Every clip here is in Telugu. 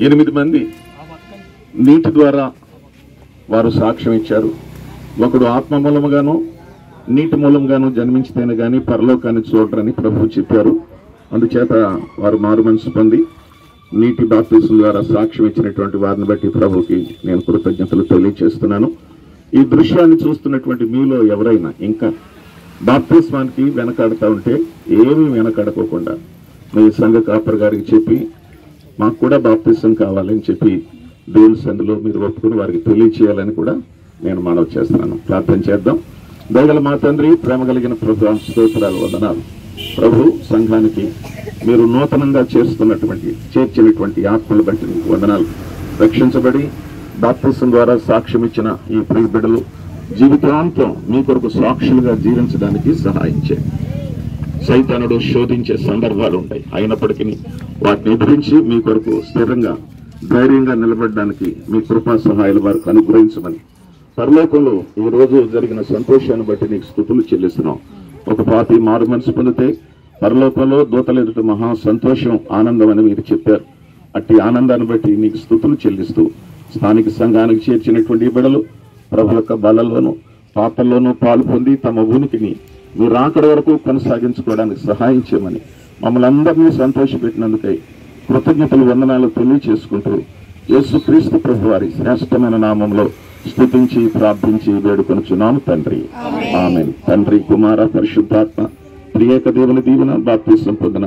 ఎనిమిది మంది నీటి ద్వారా వారు సాక్ష్యం ఇచ్చారు. ఒకడు ఆత్మ మూలముగాను నీటి మూలంగాను జన్మించితేనే గాని పరలోకాన్ని చూడరని ప్రభువు చెప్పారు. అందుచేత వారు మారు మనసు పొంది నీటి బాప్తిజం ద్వారా సాక్ష్యం ఇచ్చినటువంటి వారిని బట్టి ప్రభువుకి నేను కృతజ్ఞతలు తెలియజేస్తున్నాను. ఈ దృశ్యాన్ని చూస్తున్నటువంటి మీలో ఎవరైనా ఇంకా బాప్తిస్మానికి వెనకాడుతూ ఉంటే ఏమీ వెనకాడుకోకుండా మీ సంఘ కాపర్ గారికి చెప్పి మాకు కూడా బాప్తిజం కావాలని చెప్పి దేవుని సన్నిధిలో మీరు ఒప్పుకుని వారికి తెలియచేయాలని కూడా నేను మనవి చేస్తున్నాను. ప్రార్థన చేద్దాం. దయగల మా తండ్రి, ప్రేమ కలిగిన ప్రభు, స్తోత్రాలు, వందనాలు. ప్రభు, సంఘానికి మీరు నూతనంగా చేర్చినటువంటి ఆత్మలు బట్టి మీకు వందనాలు. రక్షించబడి బాప్తిజం ద్వారా సాక్ష్యం ఇచ్చిన ఈ ప్రియ బిడ్డలు జీవితాంతం మీ కొరకు సాక్షులుగా జీవించడానికి సహాయం చేయండి. సైతానుడు శోధించే సందర్భాలు ఉంటాయి, అయినప్పటికీ వాటిని ఎదిరించి మీ కొరకు స్థిరంగా ధైర్యంగా నిలబడడానికి మీ కృపా సహాయాలు వారికి అనుగ్రహించమని పరలోకంలో ఈ రోజు జరిగిన సంతోషాన్ని బట్టి నీకు స్తుతులు చెల్లిస్తున్నాం. ఒక పాపి మారు మనసు పొందితే పరలోకంలో దూతల ఎదుట మహా సంతోషం, ఆనందం అని మీరు చెప్పారు. అట్టి ఆనందాన్ని బట్టి నీకు స్తుతులు చెల్లిస్తూ స్థానిక సంఘానికి చేర్చినటువంటి బిడ్డలు ప్రభు యొక్క బలంలోనూ పాత్రల్లోనూ పాలు పొంది తమ ఉనికిని మీరు అక్కడి వరకు కొనసాగించుకోవడానికి సహాయం చేయమని మమ్మల్ని అందరినీ సంతోషపెట్టినందుకై కృతజ్ఞతలు, వందనాలు తెలియచేసుకుంటూ యేసుక్రీస్తు ప్రభు వారి శ్రేష్టమైన నామంలో స్తుతించి ప్రార్థించి వేడుకొనుచున్నాము తండ్రి. ఆమేన్. తండ్రి, కుమార, పరిశుద్ధాత్మ త్రియేక దేవుని దీవెన బాప్తిజం పొందిన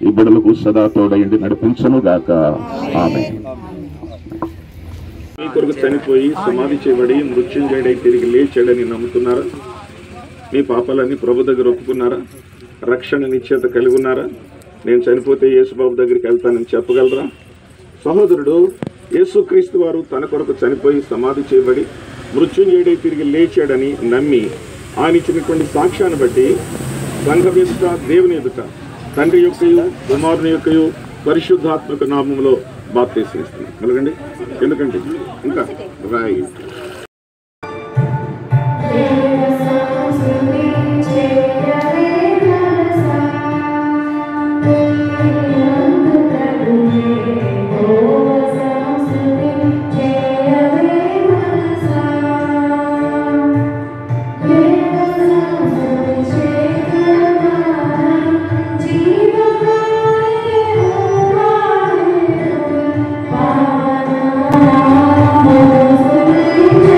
ఈ బిడ్డలకు సదా తోడయండి నడిపించను గాక. ఆమేన్. మీ కొరకు చనిపోయి సమాధి చేయబడి మృత్యుంజయుడై తిరిగి లేచాడని నమ్ముతున్నారా? మీ పాపాలన్నీ ప్రభు దగ్గర ఒప్పుకున్నారా? రక్షణ నిశ్చయత కలిగి ఉన్నారా? నేను చనిపోతే యేసుబాబు దగ్గరికి వెళ్తానని చెప్పగలరా? సహోదరుడు, యేసుక్రీస్తు వారు తన కొరకు చనిపోయి సమాధి చేయబడి మృత్యుంజయుడై తిరిగి లేచాడని నమ్మి ఆయన ఇచ్చినటువంటి సాక్ష్యాన్ని బట్టి సంఘం ఎదుట, దేవుని ఎదుట తండ్రి యొక్కయు కుమారుని యొక్కయు పరిశుద్ధాత్మక నామంలో బాప్తిసం ఇస్తున్నాను. కలగండి. ఎందుకంటే ఇంకా రాయి Thank you.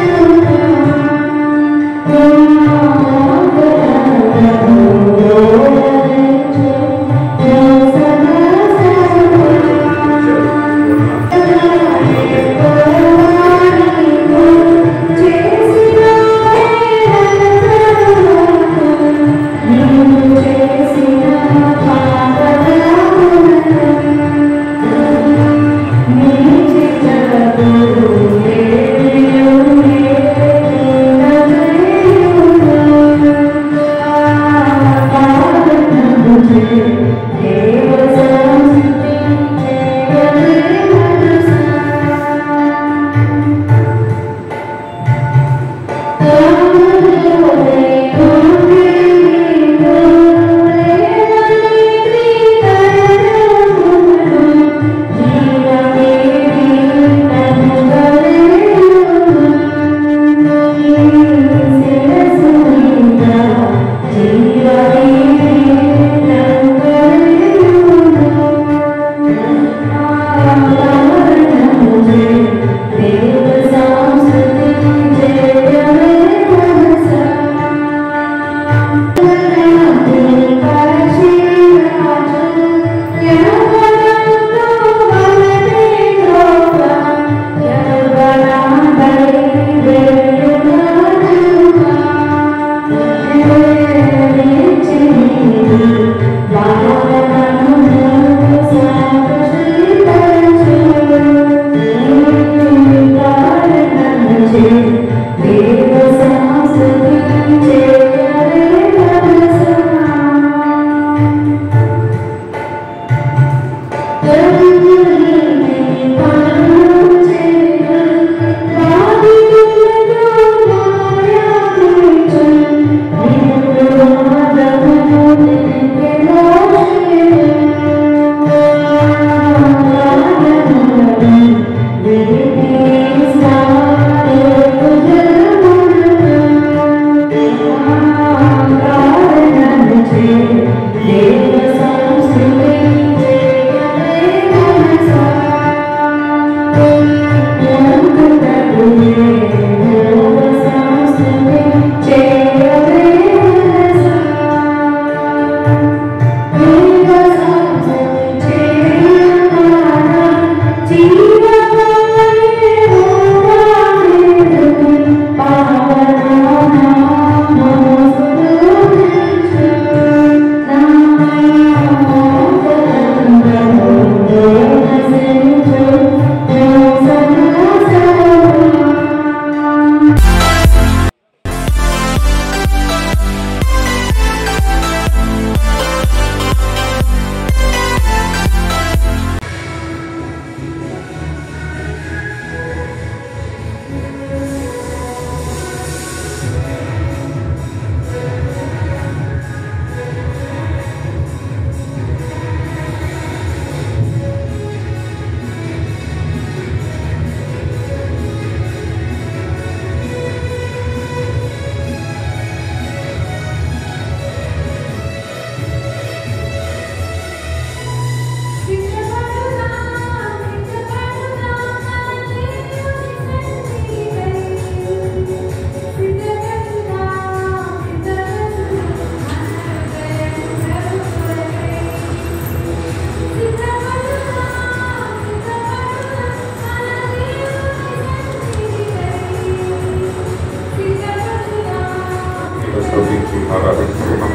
స్తుతించి ఆరాధిస్తున్నాం.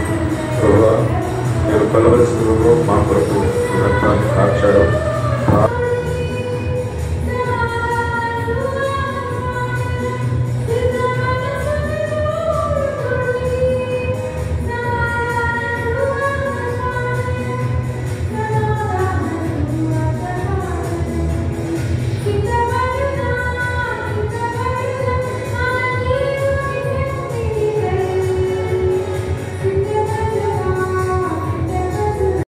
ప్రభువా, నేను కలువరి శిలువలో మా కొరకు మీ రక్తాన్ని కార్చాడు.